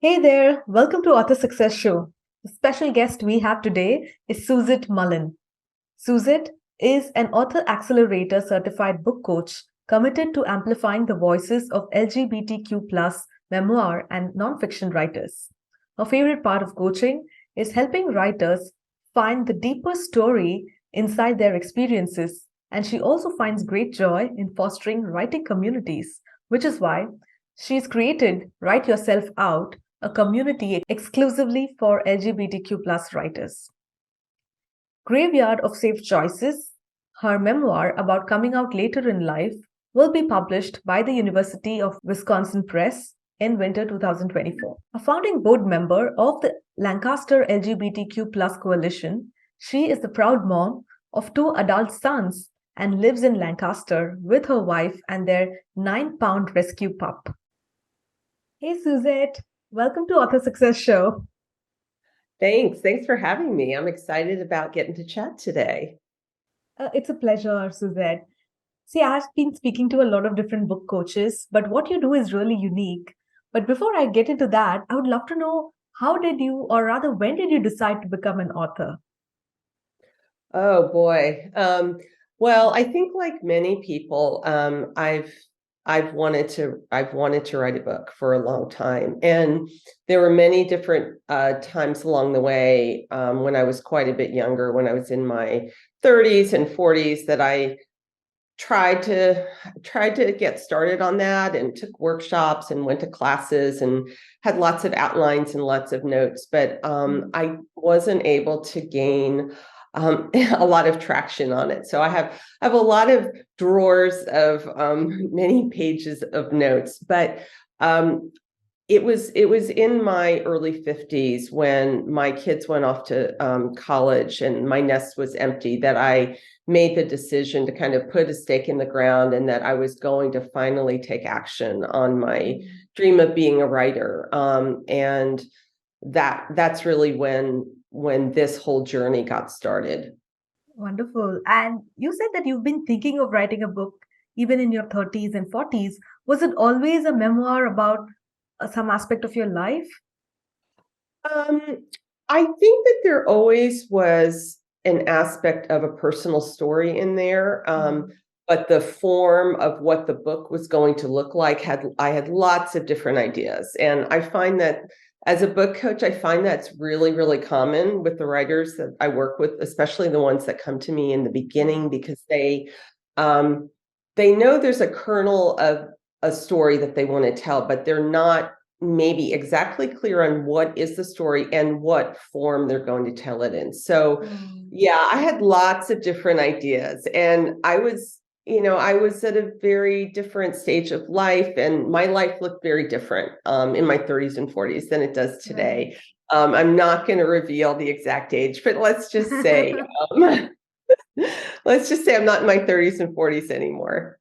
Hey there, welcome to Author Success Show. The special guest we have today is Suzette Mullen. Suzette is an author accelerator certified book coach committed to amplifying the voices of LGBTQ memoir and nonfiction writers. Her favorite part of coaching is helping writers find the deeper story inside their experiences, and she also finds great joy in fostering writing communities, which is why she's created Write Yourself Out, a community exclusively for LGBTQ writers. Graveyard of Safe Choices, her memoir about coming out later in life, will be published by the University of Wisconsin Press in winter 2024. A founding board member of the Lancaster LGBTQ Coalition, she is the proud mom of two adult sons and lives in Lancaster with her wife and their 9-pound rescue pup. Hey Suzette, welcome to Author Success Show. Thanks for having me. I'm excited about getting to chat today. It's a pleasure, Suzette. See, I've been speaking to a lot of different book coaches, but what you do is really unique. But before I get into that, I would love to know how did you, or rather, when did you decide to become an author? Oh boy. Well, I think like many people, I've wanted to write a book for a long time, and there were many different times along the way when I was quite a bit younger, when I was in my 30s and 40s, that I tried to get started on that and took workshops and went to classes and had lots of outlines and lots of notes, but I wasn't able to gain a lot of traction on it. So I have a lot of drawers of many pages of notes, but it was in my early 50s when my kids went off to college and my nest was empty, that I made the decision to kind of put a stake in the ground, and that I was going to finally take action on my dream of being a writer. And that's really when this whole journey got started. Wonderful. And you said that you've been thinking of writing a book even in your 30s and 40s. Was it always a memoir about some aspect of your life? Um, I think that there always was an aspect of a personal story in there. But the form of what the book was going to look like I had lots of different ideas. And I find that as a book coach, I find that's really, really common with the writers that I work with, especially the ones that come to me in the beginning, because they know there's a kernel of a story that they want to tell, but they're not maybe exactly clear on what is the story and what form they're going to tell it in. So yeah, I had lots of different ideas, and I was at a very different stage of life, and my life looked very different in my 30s and 40s than it does today. I'm not going to reveal the exact age, but um, let's just say I'm not in my 30s and 40s anymore.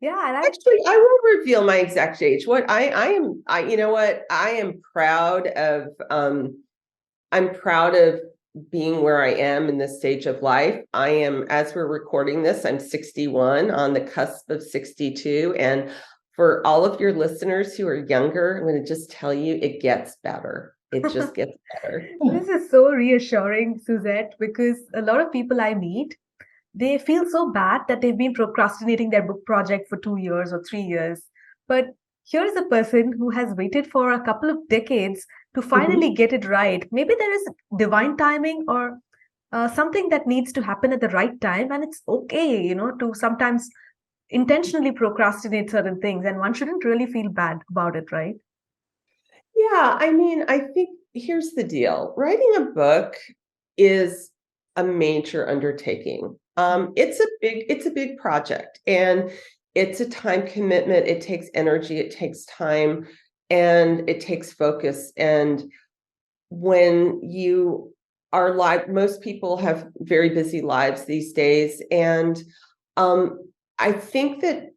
Yeah, and Actually, I will reveal my exact age. What I am, you know what, I am proud of. I'm proud of being where I am in this stage of life. I am, as we're recording this, I'm 61, on the cusp of 62. And for all of your listeners who are younger, I'm going to just tell you, it gets better. It just gets better. this is so reassuring, Suzette, because a lot of people I meet, they feel so bad that they've been procrastinating their book project for 2 years or 3 years. But here's a person who has waited for a couple of decades to finally get it right. Maybe there is divine timing or something that needs to happen at the right time. And it's okay, to sometimes intentionally procrastinate certain things. And one shouldn't really feel bad about it, right? Yeah, I mean, I think here's the deal. Writing a book is a major undertaking. It's a big project, and it's a time commitment. It takes energy, it takes time, and it takes focus. And when you are live, most people have very busy lives these days. And I think that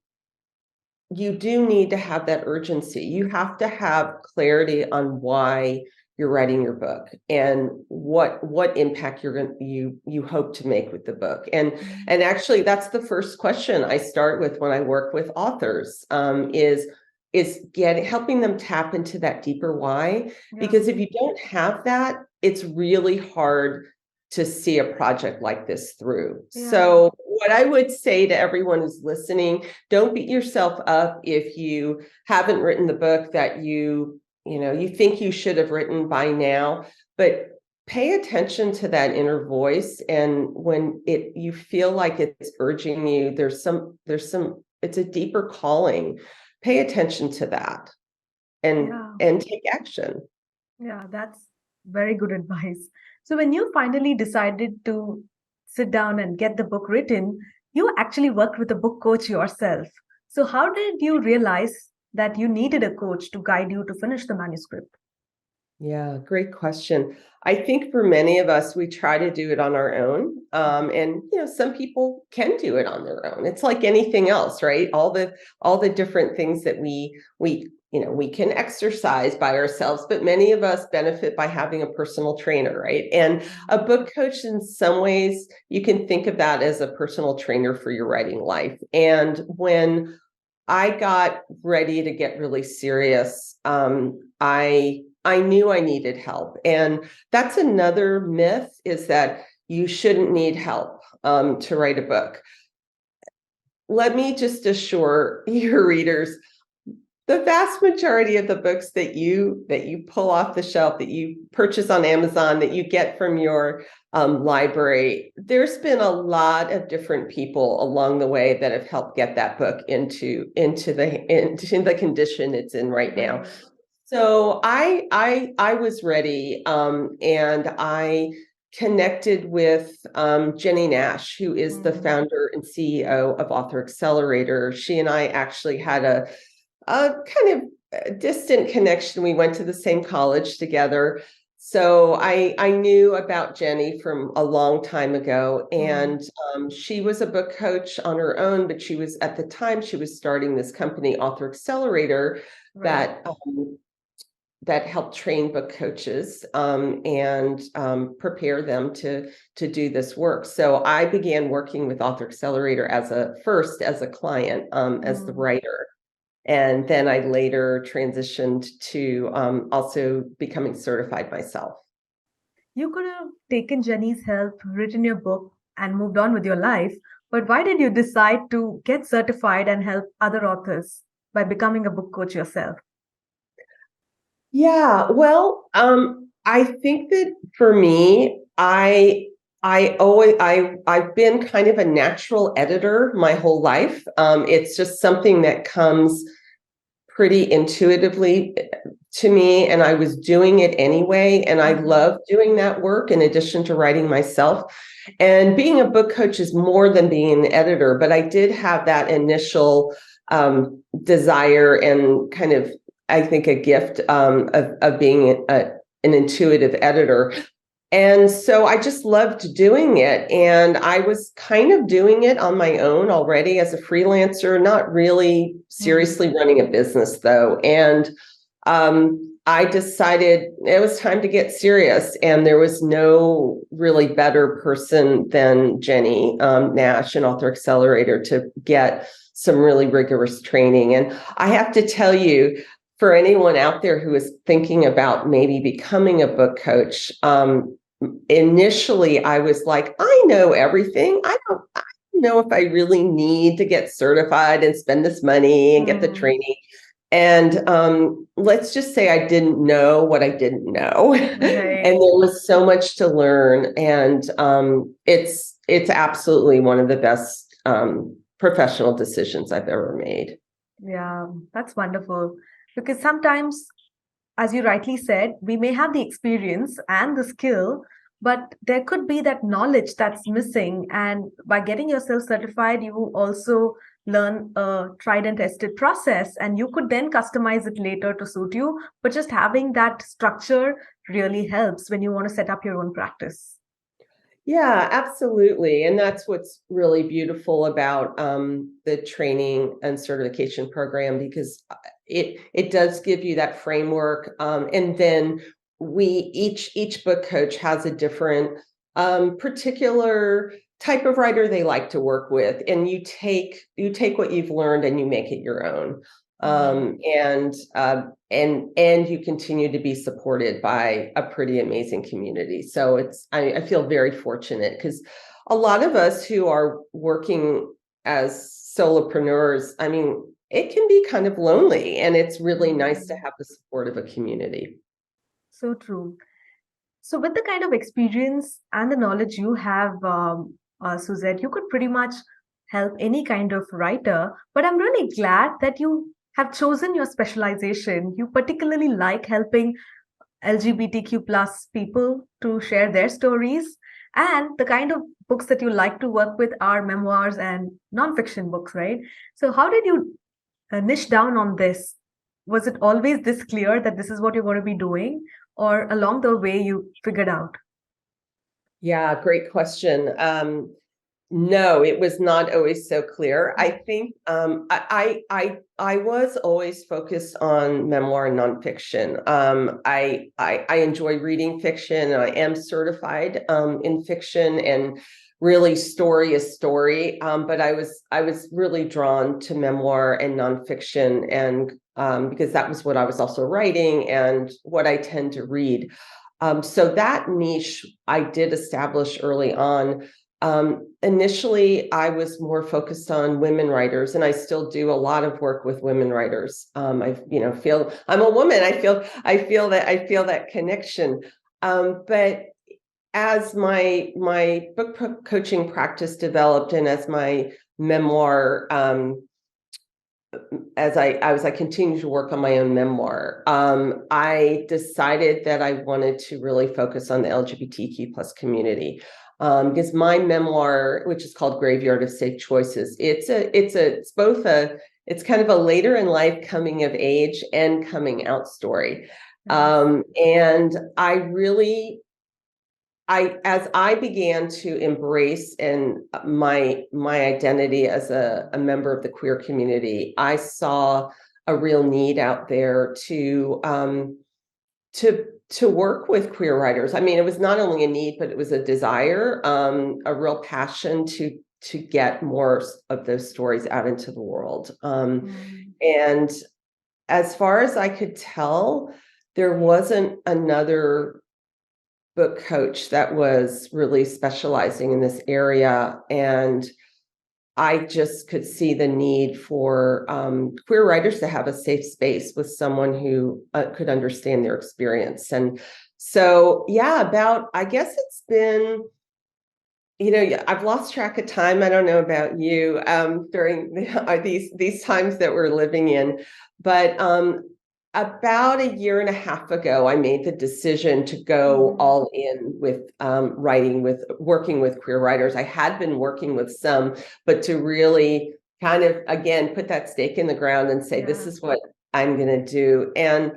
you do need to have that urgency. You have to have clarity on why you're writing your book and what impact you hope to make with the book. And actually, that's the first question I start with when I work with authors, is helping them tap into that deeper why. Yeah. Because if you don't have that, it's really hard to see a project like this through. Yeah. So what I would say to everyone who's listening, don't beat yourself up if you haven't written the book that you think you should have written by now, but pay attention to that inner voice. And when you feel like it's urging you, it's a deeper calling. Pay attention to that and take action. Yeah, that's very good advice. So when you finally decided to sit down and get the book written, you actually worked with a book coach yourself. So how did you realize that you needed a coach to guide you to finish the manuscript? Yeah, great question. I think for many of us, we try to do it on our own. And some people can do it on their own. It's like anything else, right? All the different things that we can exercise by ourselves, but many of us benefit by having a personal trainer, right? And a book coach, in some ways, you can think of that as a personal trainer for your writing life. And when I got ready to get really serious, I knew I needed help. And that's another myth, is that you shouldn't need help to write a book. Let me just assure your readers, the vast majority of the books that you pull off the shelf, that you purchase on Amazon, that you get from your library, there's been a lot of different people along the way that have helped get that book into the condition it's in right now. So I was ready, and I connected with Jenny Nash, who is the founder and CEO of Author Accelerator. She and I actually had a kind of distant connection. We went to the same college together. So I knew about Jenny from a long time ago, and she was a book coach on her own, but at the time she was starting this company, Author Accelerator, that helped train book coaches and prepare them to do this work. So I began working with Author Accelerator as a client, as the writer. And then I later transitioned to also becoming certified myself. You could have taken Jenny's help, written your book, and moved on with your life. But why did you decide to get certified and help other authors by becoming a book coach yourself? Yeah, well, I think that for me, I've been kind of a natural editor my whole life. It's just something that comes pretty intuitively to me, and I was doing it anyway. And I love doing that work in addition to writing myself. And being a book coach is more than being an editor, but I did have that initial desire and kind of, I think, a gift of being an intuitive editor. And so I just loved doing it. And I was kind of doing it on my own already as a freelancer, not really seriously running a business though. And I decided it was time to get serious. And there was no really better person than Jenny Nash and Author Accelerator to get some really rigorous training. And I have to tell you, for anyone out there who is thinking about maybe becoming a book coach, initially I was like, I know everything. I don't know if I really need to get certified and spend this money and get the training. And let's just say I didn't know what I didn't know. And there was so much to learn. And it's absolutely one of the best professional decisions I've ever made. Yeah, that's wonderful. Because sometimes, as you rightly said, we may have the experience and the skill, but there could be that knowledge that's missing. And by getting yourself certified, you also learn a tried and tested process, and you could then customize it later to suit you. But just having that structure really helps when you want to set up your own practice. Yeah, absolutely. And that's what's really beautiful about the training and certification program, because it does give you that framework. And then each book coach has a different particular type of writer they like to work with. And you take what you've learned and you make it your own. And you continue to be supported by a pretty amazing community. So I feel very fortunate, because a lot of us who are working as solopreneurs, I mean, it can be kind of lonely, and it's really nice to have the support of a community. So true. So, with the kind of experience and the knowledge you have, Suzette, you could pretty much help any kind of writer. But I'm really glad that you have chosen your specialization. You particularly like helping LGBTQ plus people to share their stories. And the kind of books that you like to work with are memoirs and nonfiction books, right? So, how did you niche down on this? Was it always this clear that this is what you're going to be doing, or along the way you figured out? Yeah, great question. No, it was not always so clear. I think I was always focused on memoir and nonfiction. I enjoy reading fiction, and I am certified in fiction, and really story is story. But I was really drawn to memoir and nonfiction, and because that was what I was also writing and what I tend to read. So that niche I did establish early on. Initially, I was more focused on women writers, and I still do a lot of work with women writers. Feel I'm a woman. I feel that connection. But as my book coaching practice developed, and as my memoir, as I continued to work on my own memoir, I decided that I wanted to really focus on the LGBTQ plus community. Because my memoir, which is called Graveyard of Safe Choices, it's kind of a later in life coming of age and coming out story. And as I began to embrace and my identity as a member of the queer community, I saw a real need out there to work with queer writers. I mean, it was not only a need, but it was a desire, a real passion to get more of those stories out into the world. And as far as I could tell, there wasn't another book coach that was really specializing in this area. And I just could see the need for queer writers to have a safe space with someone who could understand their experience. And so, yeah, I guess it's been, I've lost track of time. I don't know about you during these times that we're living in, but about a year and a half ago, I made the decision to go all in with working with queer writers. I had been working with some, but to really kind of, again, put that stake in the ground and say, this is what I'm going to do. And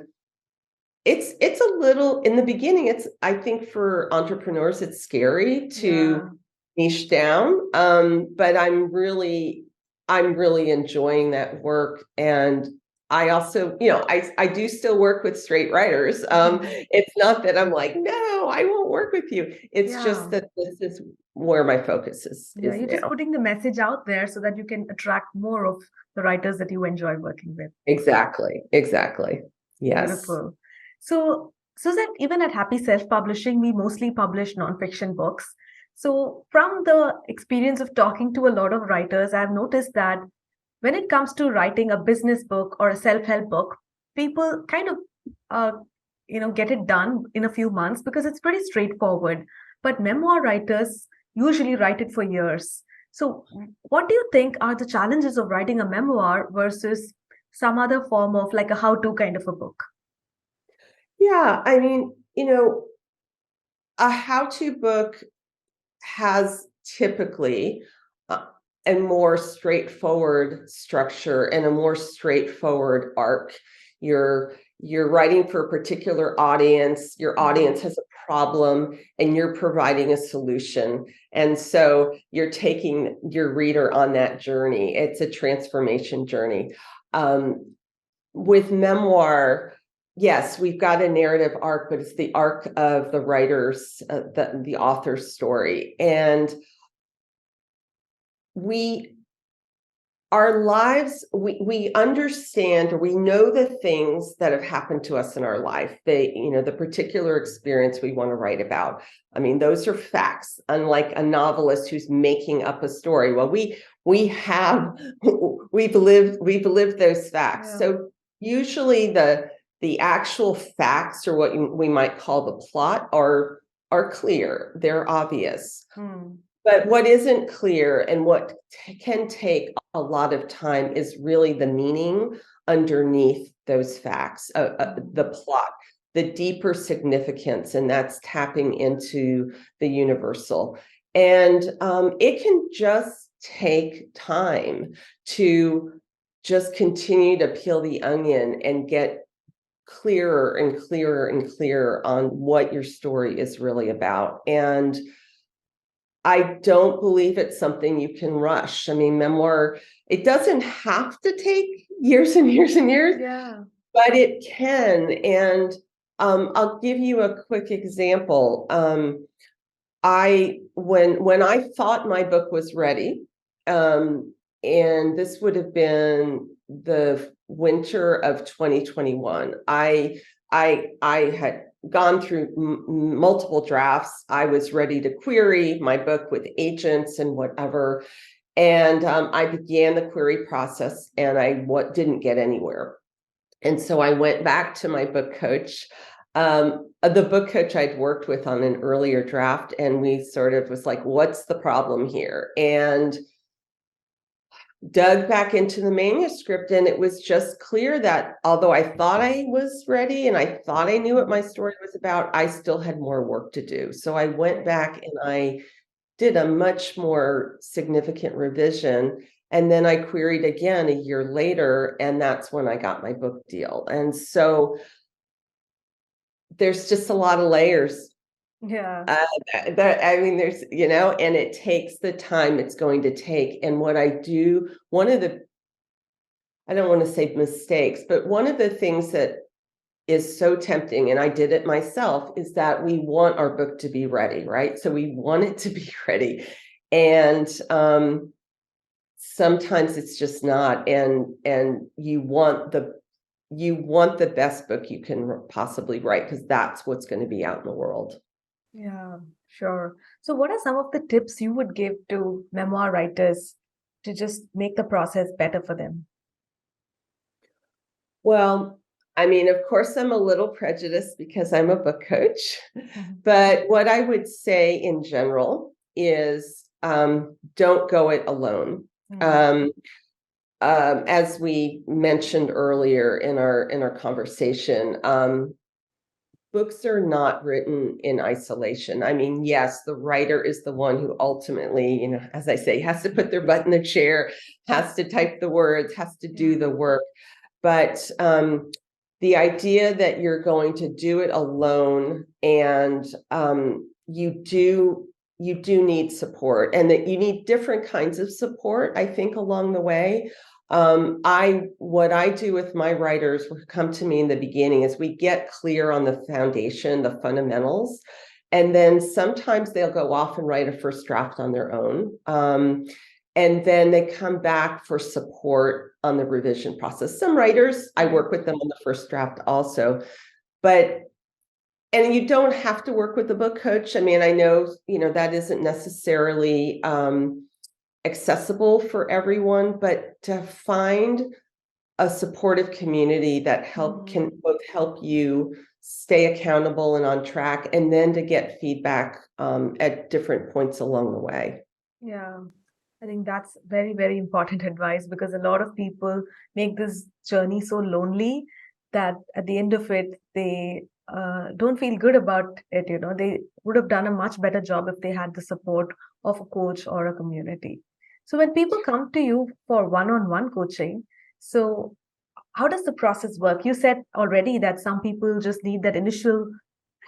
it's a little, in the beginning, I think for entrepreneurs, it's scary to niche down. But I'm really enjoying that work. And I also, I do still work with straight writers. It's not that I'm like, no, I won't work with you. It's just that this is where my focus is you're just now. putting the message out there so that you can attract more of the writers that you enjoy working with. Exactly. Yes. Beautiful. So, Suzette, even at Happy Self-Publishing, we mostly publish nonfiction books. So, from the experience of talking to a lot of writers, I've noticed that when it comes to writing a business book or a self-help book, people kind of, get it done in a few months because it's pretty straightforward. But memoir writers usually write it for years. So, what do you think are the challenges of writing a memoir versus some other form of like a how-to kind of a book? Yeah, I mean, a how-to book has typically a more straightforward structure and a more straightforward arc. You're writing for a particular audience. Your audience has a problem, and you're providing a solution. And so you're taking your reader on that journey. It's a transformation journey. With memoir, yes, we've got a narrative arc, but it's the arc of the writer's, the author's story. And our lives, we understand, or we know the things that have happened to us in our life. The particular experience we want to write about. I mean, those are facts, unlike a novelist who's making up a story. Well, we've lived those facts. Yeah. So usually the actual facts, or what we might call the plot, are clear, they're obvious. But what isn't clear, and what can take a lot of time, is really the meaning underneath those facts, the plot, the deeper significance, and that's tapping into the universal. And it can just take time to just continue to peel the onion and get clearer and clearer and clearer on what your story is really about. And I don't believe it's something you can rush. I mean, memoir, it doesn't have to take years and years and years, Yeah. but it can. And I'll give you a quick example. When I thought my book was ready, and this would have been the winter of 2021, I had gone through multiple drafts. I was ready to query my book with agents and whatever. And I began the query process, and I didn't get anywhere. And so I went back to my book coach, the book coach I'd worked with on an earlier draft, and we sort of was like, what's the problem here? And dug back into the manuscript, and it was just clear that although I thought I was ready and I thought I knew what my story was about, I still had more work to do. So I went back and I did a much more significant revision, and then I queried again a year later, and that's when I got my book deal. And so there's just a lot of layers. Yeah. I mean, there's, and it takes the time it's going to take. And what I do, I don't want to say mistakes, but one of the things that is so tempting, and I did it myself, is that we want our book to be ready, right? So we want it to be ready. And sometimes it's just not. And you want the best book you can possibly write, because that's what's going to be out in the world. Yeah, sure. So what are some of the tips you would give to memoir writers to just make the process better for them? Well, I mean, of course, I'm a little prejudiced because I'm a book coach, but what I would say in general is don't go it alone. As we mentioned earlier in our conversation, books are not written in isolation. I mean, yes, the writer is the one who ultimately, as I say, has to put their butt in the chair, has to type the words, has to do the work. But the idea that you're going to do it alone, and you do need support, and that you need different kinds of support, I think, along the way. What I do with my writers who come to me in the beginning is we get clear on the foundation, the fundamentals, and then sometimes they'll go off and write a first draft on their own. And then they come back for support on the revision process. Some writers, I work with them on the first draft also, and you don't have to work with the book coach. I mean, I know, that isn't necessarily accessible for everyone, but to find a supportive community that can both help you stay accountable and on track, and then to get feedback at different points along the way. Yeah, I think that's very, very important advice, because a lot of people make this journey so lonely that at the end of it, they don't feel good about it. They would have done a much better job if they had the support of a coach or a community. So when people come to you for one-on-one coaching, so how does the process work? You said already that some people just need that initial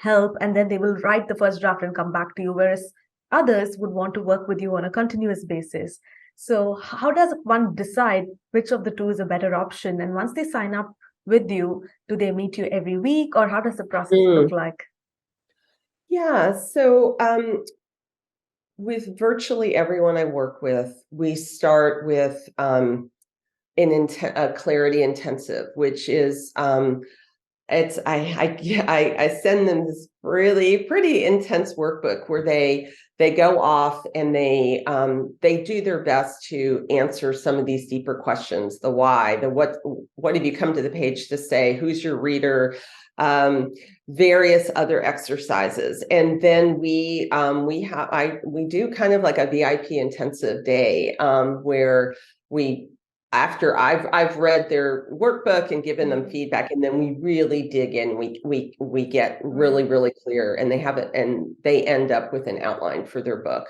help, and then they will write the first draft and come back to you, whereas others would want to work with you on a continuous basis. So how does one decide which of the two is a better option? And once they sign up with you, do they meet you every week, or how does the process look like? Yeah, so with virtually everyone I work with, we start with a clarity intensive, which is I send them this really pretty intense workbook where they go off and they do their best to answer some of these deeper questions: the why, the what have you come to the page to say, who's your reader, various other exercises. And then we do kind of like a VIP intensive day, where we, after I've read their workbook and given them feedback, and then we really dig in. We get really, really clear, and they have it, and they end up with an outline for their book.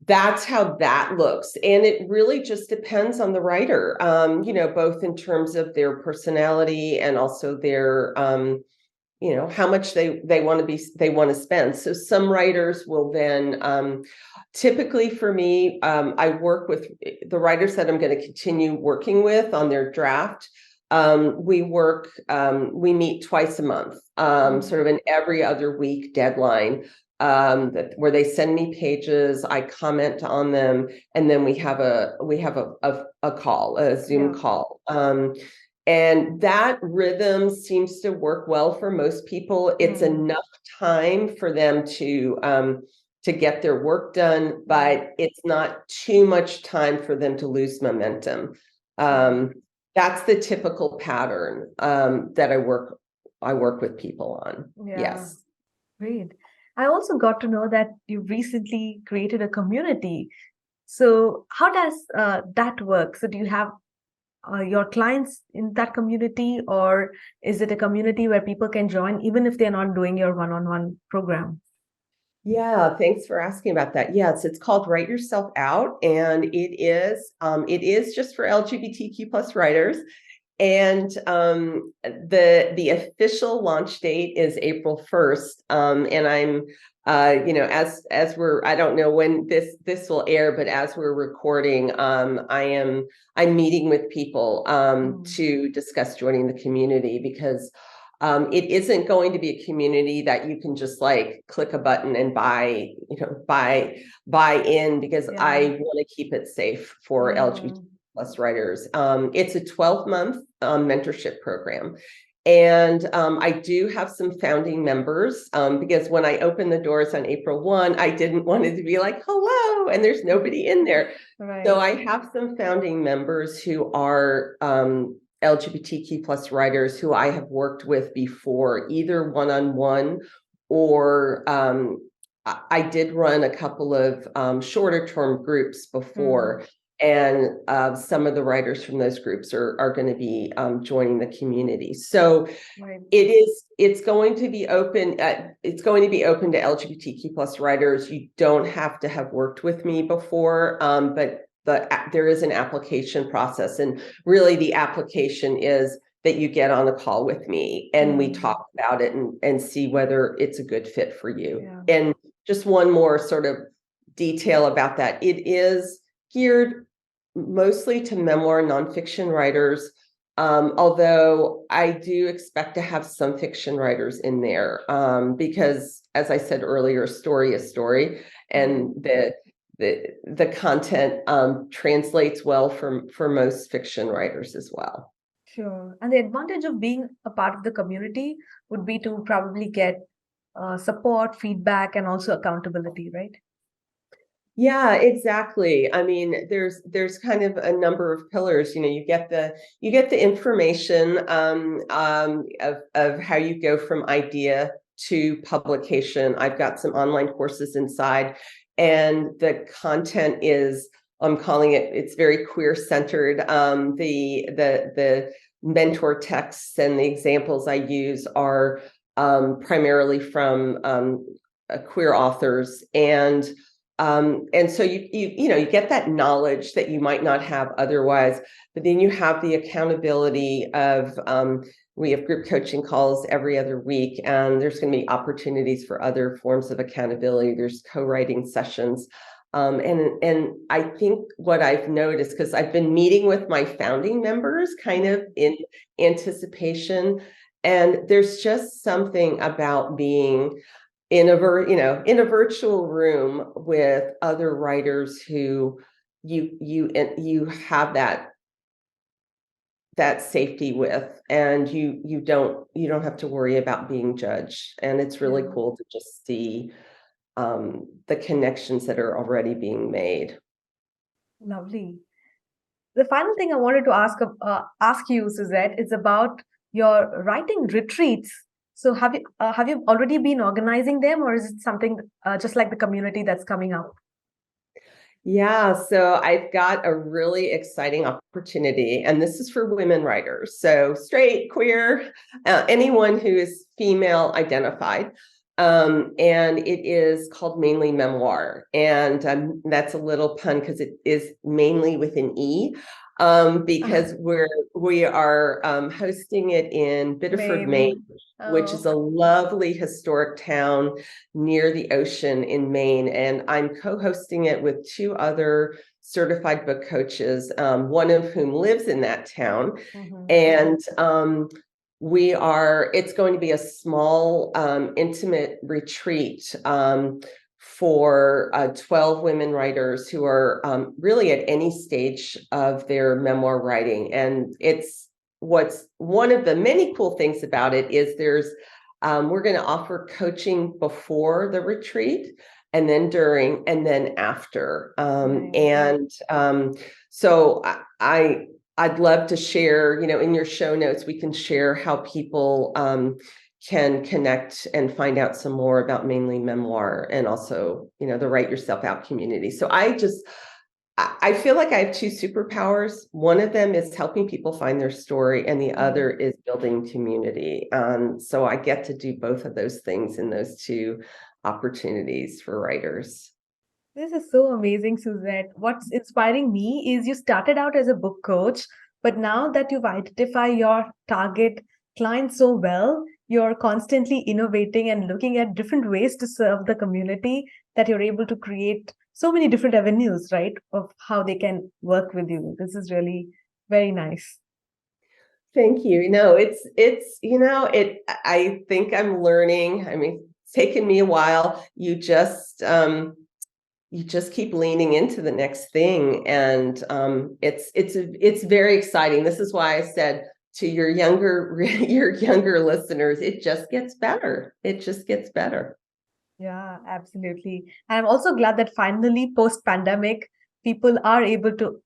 That's how that looks. And it really just depends on the writer, both in terms of their personality and also their how much they want to spend. So some writers will then, typically for me, I work with the writers that I'm going to continue working with on their draft. We meet twice a month, sort of an every other week deadline, where they send me pages, I comment on them, and then we have a call, a Zoom call. And that rhythm seems to work well for most people. It's enough time for them to get their work done, but it's not too much time for them to lose momentum. That's the typical pattern that I work with people on. Yeah. Yes. Great. I also got to know that you recently created a community. So how does that work? So do you have your clients in that community, or is it a community where people can join even if they're not doing your one-on-one program? Yeah, thanks for asking about that. Yes, it's called Write Yourself Out, and it is just for LGBTQ plus writers. And the official launch date is April 1st. And I'm as we're, I don't know when this will air, but as we're recording, I'm meeting with people to discuss joining the community, because it isn't going to be a community that you can just like click a button and buy in, because I want to keep it safe for LGBT plus writers. It's a 12-month mentorship program. And I do have some founding members, because when I opened the doors on April 1, I didn't want it to be like, hello, and there's nobody in there. Right. So I have some founding members who are LGBTQ plus writers who I have worked with before, either one-on-one or I did run a couple of shorter term groups before. And some of the writers from those groups are going to be joining the community. So it's going to be open. It's going to be open to LGBTQ plus writers. You don't have to have worked with me before, but there is an application process, and really the application is that you get on a call with me and we talk about it and see whether it's a good fit for you. Yeah. And just one more sort of detail about that: it is geared mostly to memoir nonfiction writers, although I do expect to have some fiction writers in there, because, as I said earlier, a story is story, and the content translates well for most fiction writers as well. Sure. And the advantage of being a part of the community would be to probably get support, feedback, and also accountability, right? Yeah, exactly. I mean, there's kind of a number of pillars. You get the information of how you go from idea to publication. I've got some online courses inside, and the content is, I'm calling it, it's very queer centered. The mentor texts and the examples I use are primarily from queer authors, and so you get that knowledge that you might not have otherwise, but then you have the accountability of we have group coaching calls every other week, and there's going to be opportunities for other forms of accountability. There's co-writing sessions. And I think what I've noticed, because I've been meeting with my founding members kind of in anticipation, and there's just something about being in a virtual room with other writers who you have that safety with, and you don't have to worry about being judged. And it's really cool to just see the connections that are already being made. Lovely. The final thing I wanted to ask you, Suzette, is about your writing retreats. So have you already been organizing them, or is it something just like the community that's coming up? Yeah, so I've got a really exciting opportunity, and this is for women writers. So straight, queer, anyone who is female identified. And it is called Mainly Memoir. And that's a little pun because it is mainly with an E, because we are hosting it in Biddeford, Maine, which is a lovely historic town near the ocean in Maine. And I'm co-hosting it with two other certified book coaches, one of whom lives in that town. And it's going to be a small, intimate retreat for 12 women writers who are really at any stage of their memoir writing. And what's one of the many cool things about it is we're going to offer coaching before the retreat, and then during, and then after. So I'd love to share, in your show notes, we can share how people can connect and find out some more about Mainly Memoir, and also, the Write Yourself Out community. So I feel like I have two superpowers. One of them is helping people find their story, and the other is building community. So I get to do both of those things in those two opportunities for writers. This is so amazing, Suzette. What's inspiring me is you started out as a book coach, but now that you've identified your target client so well, you're constantly innovating and looking at different ways to serve the community, that you're able to create so many different avenues, right, of how they can work with you. This is really very nice. Thank you. I think I'm learning. I mean, it's taken me a while. You just keep leaning into the next thing, and it's very exciting. This is why I said to your younger listeners, it just gets better. It just gets better. Yeah, absolutely. And I'm also glad that finally, post-pandemic, people are able to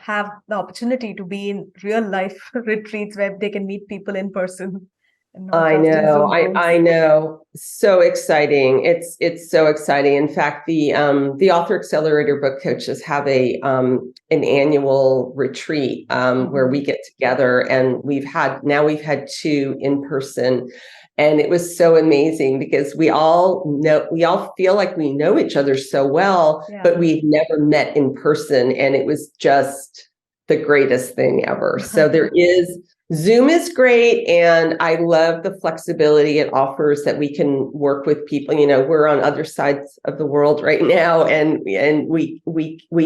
have the opportunity to be in real life retreats where they can meet people in person and not I just in know, Zoom calls. I know. So exciting. It's so exciting. In fact, the Author Accelerator book coaches have an annual retreat where we get together, and we've had two in person. And it was so amazing because we all feel like we know each other so well, but we've never met in person. And it was just the greatest thing ever. So Zoom is great, and I love the flexibility it offers, that we can work with people. We're on other sides of the world right now, and we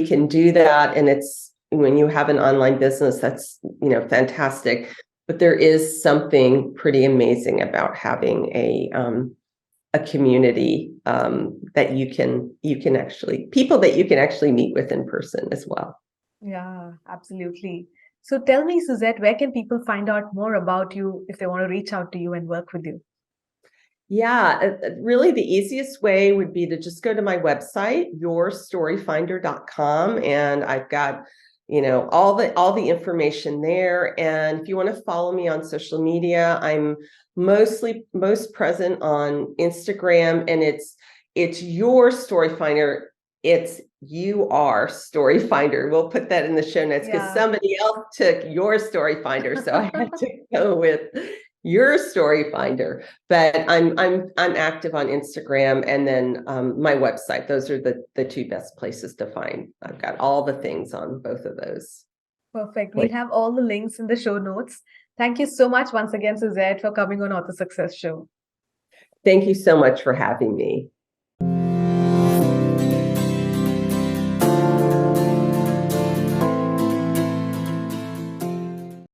can do that. And it's, when you have an online business, that's fantastic. But there is something pretty amazing about having a community that you can actually meet with in person as well. Yeah, absolutely. So tell me, Suzette, where can people find out more about you if they want to reach out to you and work with you? Yeah, really the easiest way would be to just go to my website, yourstoryfinder.com, and I've got all the information there. And if you want to follow me on social media, I'm most present on Instagram, and it's Your Story Finder. It's You Are Story Finder. We'll put that in the show notes because somebody else took Your Story Finder, so I had to go with Your Story Finder. But I'm active on Instagram, and then my website. Those are the two best places to find. I've got all the things on both of those. Perfect. We'll have all the links in the show notes. Thank you so much once again, Suzette, for coming on Author Success Show. Thank you so much for having me.